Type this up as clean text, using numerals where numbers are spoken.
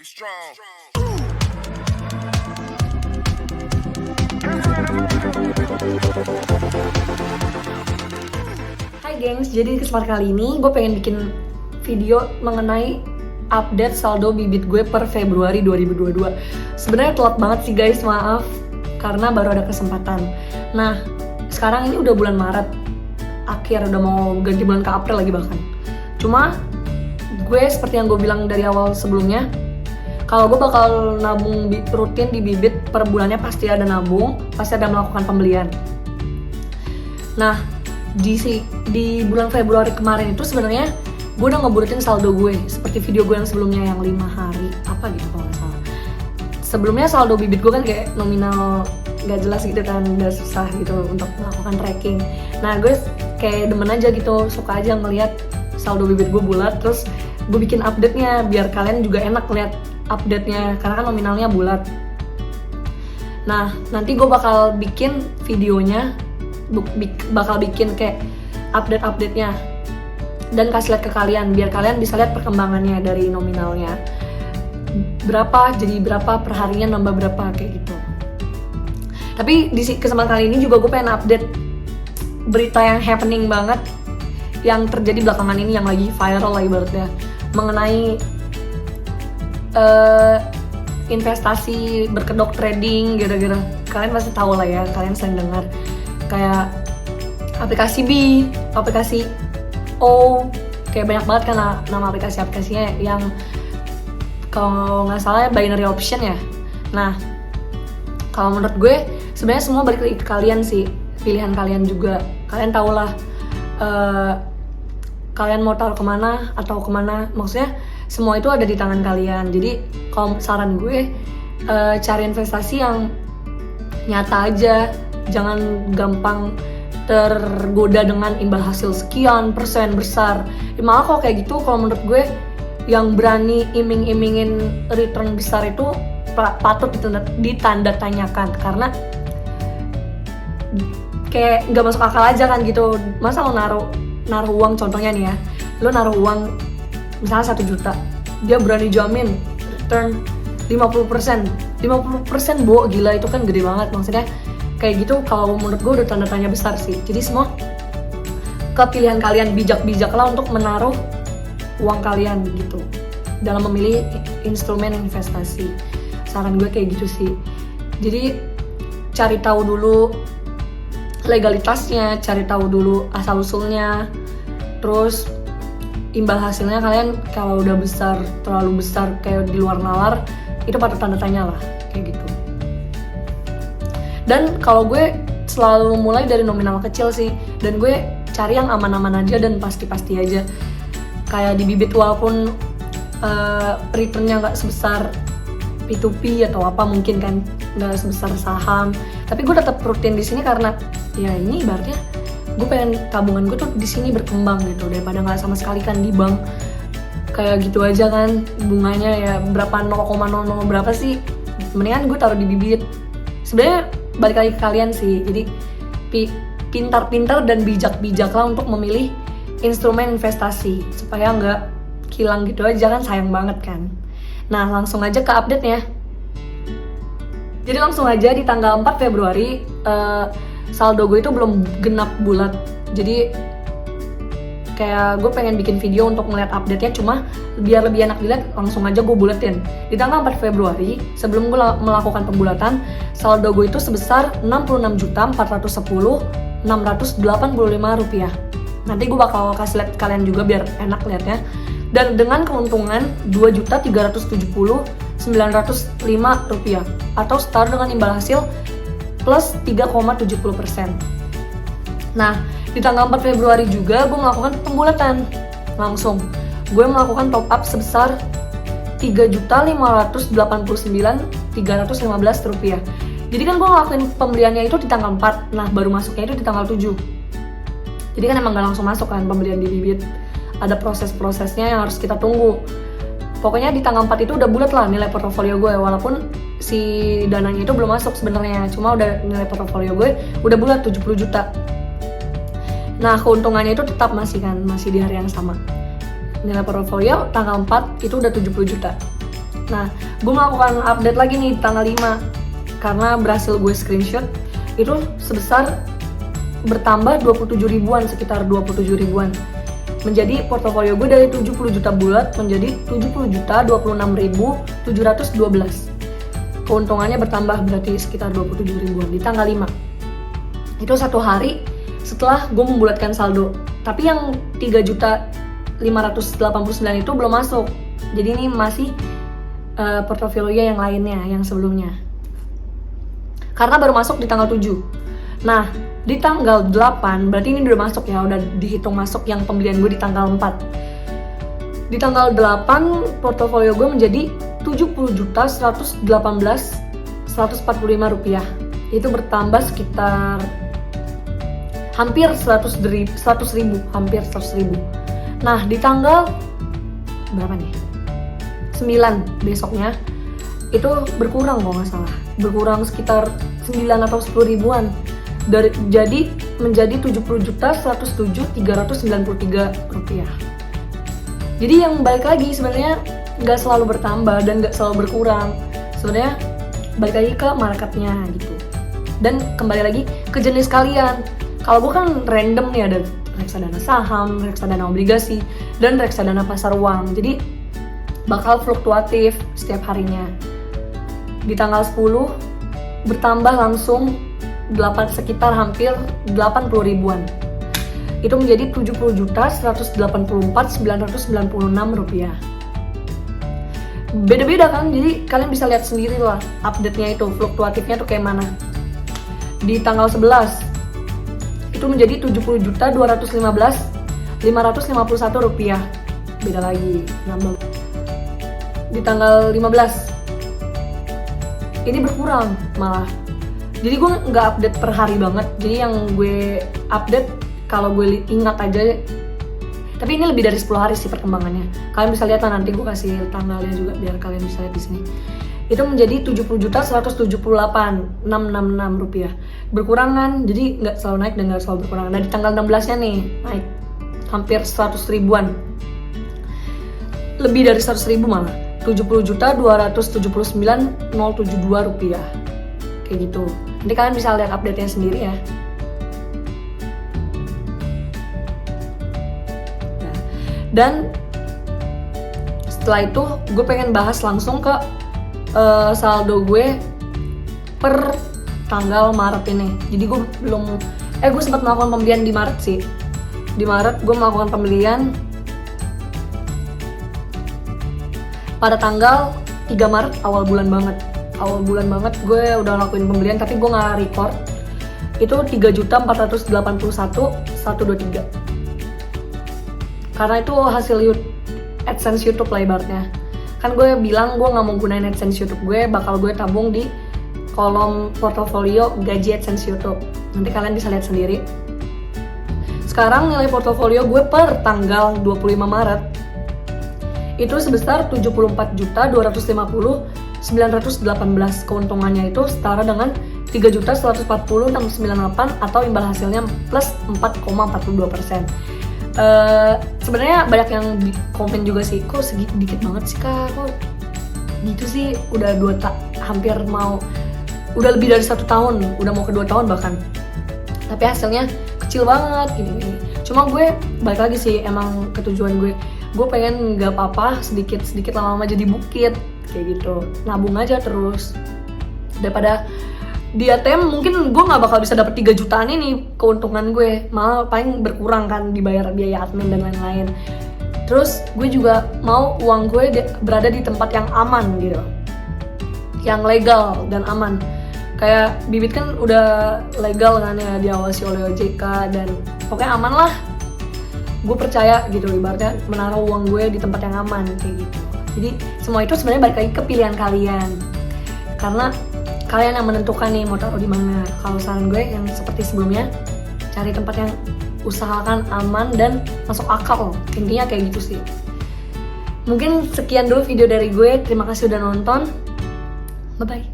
Be strong. Hai gengs, jadi di kesempatan kali ini gue pengen bikin video mengenai update saldo bibit gue per Februari 2022. Sebenarnya telat banget sih guys, maaf karena baru ada kesempatan. Nah, sekarang ini udah bulan Maret, akhir udah mau ganti bulan ke April lagi bahkan. Cuma gue seperti yang gue bilang dari awal sebelumnya, kalau gue bakal nabung rutin di bibit per bulannya, pasti ada nabung, pasti ada melakukan pembelian. Nah, di bulan Februari kemarin itu sebenarnya gue udah ngeburutin saldo gue seperti video gue yang sebelumnya yang 5 hari apa gitu kalau nggak salah. Sebelumnya saldo bibit gue kan kayak nominal nggak jelas gitu kan, udah susah gitu untuk melakukan tracking. Nah, gue kayak demen aja gitu, suka aja ngeliat saldo bibit gue bulat, terus gue bikin update-nya biar kalian juga enak lihat update-nya karena kan nominalnya bulat. Nah, nanti gue bakal bikin videonya, bakal bikin kayak update-update-nya dan kasih lihat ke kalian biar kalian bisa lihat perkembangannya dari nominalnya berapa jadi berapa, perharinya nambah berapa kayak gitu. Tapi di kesempatan kali ini juga gue pengen update berita yang happening banget yang terjadi belakangan ini, yang lagi viral lah ibaratnya, mengenai investasi berkedok trading gara-gara, kalian pasti tahu lah ya, kalian sering dengar kayak aplikasi B, aplikasi O, kayak banyak banget kan nama aplikasinya yang kalau nggak salah binary option ya. Nah, kalau menurut gue sebenarnya semua balik lagi ke kalian sih, pilihan kalian juga. Kalian tau lah kalian mau taruh kemana atau kemana, maksudnya semua itu ada di tangan kalian. Jadi kalau saran gue, cari investasi yang nyata aja, jangan gampang tergoda dengan imbal hasil sekian persen besar. Malah kalau kayak gitu, kalau menurut gue yang berani iming-imingin return besar itu patut ditanda tanyakan, karena kayak nggak masuk akal aja kan gitu. Masa lo naruh uang, contohnya nih ya, lo naruh uang misalnya 1 juta, dia berani jamin return 50%, bo, gila, itu kan gede banget. Maksudnya kayak gitu, kalau menurut gue udah tanda tanya besar sih. Jadi semua kepilihan kalian, bijak-bijaklah untuk menaruh uang kalian gitu dalam memilih instrumen investasi. Saran gue kayak gitu sih. Jadi cari tahu dulu legalitasnya, cari tahu dulu asal usulnya, terus imbal hasilnya kalian kalau udah besar, terlalu besar kayak di luar nalar, itu patut tanda tanya lah kayak gitu. Dan kalau gue selalu mulai dari nominal kecil sih, dan gue cari yang aman-aman aja dan pasti-pasti aja. Kayak di bibit, walaupun returnnya nggak sebesar P2P atau apa, mungkin kan nggak sebesar saham, tapi gue tetap rutin di sini karena ya ini ibaratnya gue pengen tabungan gue tuh di sini berkembang gitu, daripada nggak sama sekali kan di bank kayak gitu aja kan, bunganya ya berapa 0,00 berapa sih, mendingan gue taruh di bibit. Sebenarnya balik lagi ke kalian sih, jadi pintar-pintar dan bijak-bijaklah untuk memilih instrumen investasi supaya nggak hilang gitu aja kan, sayang banget kan. Nah, langsung aja ke update-nya. Jadi langsung aja di tanggal 4 Februari saldo gue itu belum genap bulat. Jadi kayak gue pengen bikin video untuk ngeliat update-nya, cuma biar lebih enak dilihat langsung aja gue buletin. Di tanggal 4 Februari, sebelum gue melakukan pembulatan, saldo gue itu sebesar Rp66.410.685. Nanti gue bakal kasih lihat kalian juga biar enak liatnya. Dan dengan keuntungan Rp2.370.905 atau setara dengan imbal hasil plus 3,70%. Nah, di tanggal 4 Februari juga gue melakukan pembulatan langsung. Gue melakukan top up sebesar Rp3.589.315. Jadi kan gue ngelakuin pembeliannya itu di tanggal 4, nah baru masuknya itu di tanggal 7. Jadi kan emang gak langsung masuk kan pembelian di bibit, ada proses-prosesnya yang harus kita tunggu. Pokoknya di tanggal 4 itu udah bulat lah nilai portofolio gue, walaupun si dananya itu belum masuk sebenarnya, cuma udah nilai portofolio gue udah bulat 70 juta. Nah, keuntungannya itu tetap masih di hari yang sama. Nilai portofolio tanggal 4 itu udah 70 juta. Nah, gue melakukan update lagi nih tanggal 5 karena berhasil gue screenshot itu sebesar bertambah 27 ribuan, sekitar 27 ribuan. Menjadi portofolio gue dari 70 juta bulat menjadi 70 juta 26.712. Keuntungannya bertambah berarti sekitar 27 ribuan di tanggal 5. Itu 1 hari setelah gue membulatkan saldo. Tapi yang 3 juta 589 itu belum masuk. Jadi ini masih portofolio yang lainnya, yang sebelumnya. Karena baru masuk di tanggal 7. Nah, di tanggal 8, berarti ini udah masuk ya, udah dihitung masuk yang pembelian gue di tanggal 4. Di tanggal 8, portofolio gue menjadi 70.118.145 rupiah. Itu bertambah sekitar hampir 100 ribu. Nah, di tanggal berapa nih? 9 besoknya itu berkurang kalau nggak salah, berkurang sekitar 9 atau 10 ribuan jadi menjadi 70.107.393 rupiah. Jadi yang balik lagi sebenarnya nggak selalu bertambah dan nggak selalu berkurang, sebenarnya balik lagi ke marketnya gitu. Dan kembali lagi ke jenis kalian. Kalau gue kan random nih, ada reksadana saham, reksadana obligasi, dan reksadana pasar uang. Jadi bakal fluktuatif setiap harinya. Di tanggal 10 bertambah langsung sekitar hampir 80 ribuan. Itu menjadi 70.184.996 rupiah. Beda-beda kan, jadi kalian bisa lihat sendiri lah update-nya itu, fluktuatifnya tuh kayak mana. Di tanggal 11 itu menjadi 70.215.551 rupiah. Beda lagi, nambah. Di tanggal 15 ini berkurang malah. Jadi gue nggak update per hari banget. Jadi yang gue update kalau gue ingat aja. Tapi ini lebih dari 10 hari sih perkembangannya. Kalian bisa lihat lah, nanti gue kasih tanggalnya juga biar kalian bisa lihat di sini. Itu menjadi 70.178.666 rupiah. Berkurang kan, jadi nggak selalu naik dan nggak selalu berkurang. Nah di tanggal 16-nya nih naik hampir 100 ribuan. Lebih dari 100 ribu malah. 70.279.072 rupiah. Kayak gitu. Nanti kalian bisa lihat update-nya sendiri ya. Nah, dan setelah itu gue pengen bahas langsung ke saldo gue per tanggal Maret ini. Jadi gue gue sempat melakukan pembelian di Maret sih. Di Maret gue melakukan pembelian pada tanggal 3 Maret, awal bulan banget gue udah lakuin pembelian, tapi gue nggak record. Itu 3.481.123 karena itu hasil AdSense YouTube lah ibaratnya. Kan gue bilang gue nggak mau gunain AdSense YouTube gue, bakal gue tabung di kolom portofolio gaji AdSense YouTube. Nanti kalian bisa lihat sendiri. Sekarang nilai portofolio gue per tanggal 25 Maret itu sebesar 74.250.918. Keuntungannya itu setara dengan 3.140.698 atau imbal hasilnya plus 4,42%. Sebenarnya banyak yang komen juga sih, kok sedikit banget sih kak, kok gitu sih, udah hampir mau, udah lebih dari 1 tahun, udah mau ke 2 tahun bahkan, tapi hasilnya kecil banget gini. Cuma gue balik lagi sih, emang ketujuan gue pengen nggak apa-apa sedikit lama-lama jadi bukit kayak gitu, nabung aja terus daripada di ATM. Mungkin gue nggak bakal bisa dapet 3 jutaan ini keuntungan gue, malah paling berkurang kan, dibayar biaya admin dan lain-lain. Terus gue juga mau uang gue berada di tempat yang aman gitu, yang legal dan aman. Kayak Bibit kan udah legal kan ya, diawasi oleh OJK dan pokoknya aman lah. Gue percaya gitu, ibaratnya menaruh uang gue di tempat yang aman kayak gitu. Jadi semua itu sebenarnya balik lagi ke pilihan kalian, karena kalian yang menentukan nih mau taruh di mana. Kalau saran gue yang seperti sebelumnya, cari tempat yang usahakan aman dan masuk akal. Intinya kayak gitu sih. Mungkin sekian dulu video dari gue. Terima kasih udah nonton. Bye bye.